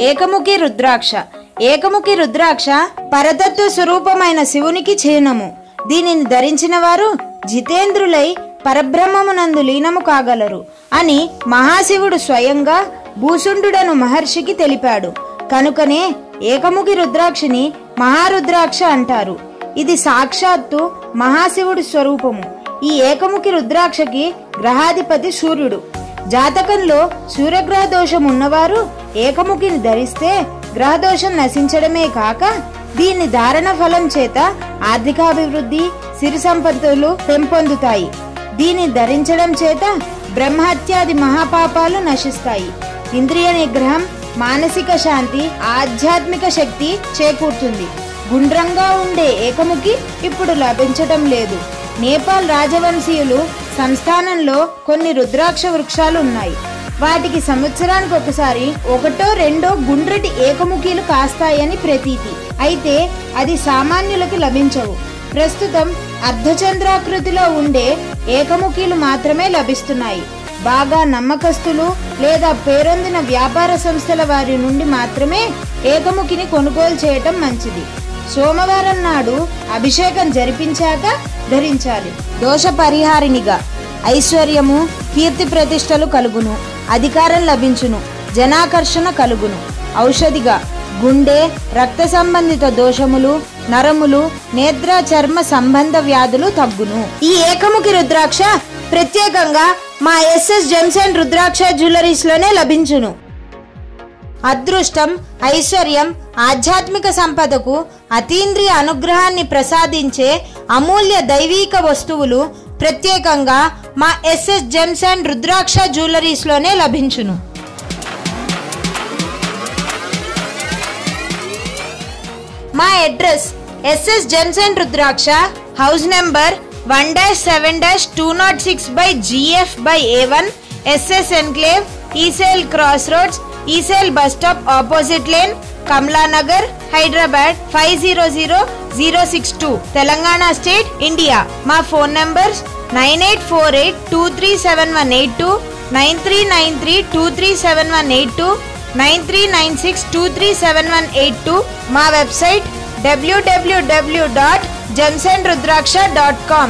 ఏకముఖి రుద్రాక్ష. ఏకముఖి రుద్రాక్ష పరతత్వ స్వరూపమైన శివునికి చిహ్నము. దీనిని ధరించిన వారు జితేంద్రులై పరబ్రహ్మమునందు లీనము కాగలరు అని మహాశివుడు స్వయంగా భూసుండుడను మహర్షికి తెలిపాడు. కనుకనే ఏకముఖి రుద్రాక్షని మహారుద్రాక్ష అంటారు. ఇది సాక్షాత్తు మహాశివుడి స్వరూపము. ఈ ఏకముఖి రుద్రాక్షకి గ్రహాధిపతి సూర్యుడు. జాతకంలో సూర్యగ్రహ దోషం ఉన్నవారు ఏకముఖిని ధరిస్తే గ్రహదోషం నశించడమే కాక దీని ధారణ ఫలం చేత ఆర్థికాభివృద్ధి, సిరి సంపత్తులు పెంపొందుతాయి. దీన్ని ధరించడం చేత బ్రహ్మహత్యాది మహాపాపాలు నశిస్తాయి. ఇంద్రియ నిగ్రహం, మానసిక శాంతి, ఆధ్యాత్మిక శక్తి చేకూరుతుంది. గుండ్రంగా ఉండే ఏకముఖి ఇప్పుడు లభించటం లేదు. నేపాల్ రాజవంశీయులు సంస్థానంలో కొన్ని రుద్రాక్ష వృక్షాలు ఉన్నాయి. వాటికి సంవత్సరానికి ఒకసారి ఒకటో రెండో గుండ్రటి ఏకముఖీలు కాస్తాయని ప్రతీతి. అయితే అది సామాన్యులకు లభించవు. ప్రస్తుతం అర్ధచంద్రాకృతిలో ఉండే ఏకముఖీలు మాత్రమే లభిస్తున్నాయి. బాగా నమ్మకస్తులు లేదా పేరొందిన వ్యాపార సంస్థల వారి నుండి మాత్రమే ఏకముఖిని కొనుగోలు చేయటం మంచిది. సోమవారం నాడు అభిషేకం జరిపించాక ధరించాలి. దోష పరిహారినిగా ఐశ్వర్యము, కీర్తి ప్రతిష్టలు కలుగును, అధికారం లభించును, జనాకర్షణ కలుగును. ఔషధిగా గుండె, రక్త సంబంధిత దోషములు, నరములు, నేత్ర చర్మ సంబంధ వ్యాధులు తగ్గును. ఈ ఏకముఖి రుద్రాక్ష ప్రత్యేకంగా మా SS gems and Rudraksha jewelleries లోనే లభించును. అదృష్టం, ఐశ్వర్యం, ఆధ్యాత్మిక సంపదకు అతీంద్రియ అనుగ్రహాన్ని ప్రసాదించే అమూల్య దైవీక వస్తువులు ప్రత్యేకంగా మా SS gems and Rudraksha jewelleries లోనే లభించును. మా address SS gems and Rudraksha, house number 1-7-206/GF/A1, SS enclave, ECIL cross roads, ECIL bus stop opposite lane, Kamalanagar, Hyderabad 500062, Telangana state, India. మా ఫోన్ నంబర్స్ 9848237182, 9393237182, 9396237182. మా వెబ్సైట్ www.gemsandrudraksha.com.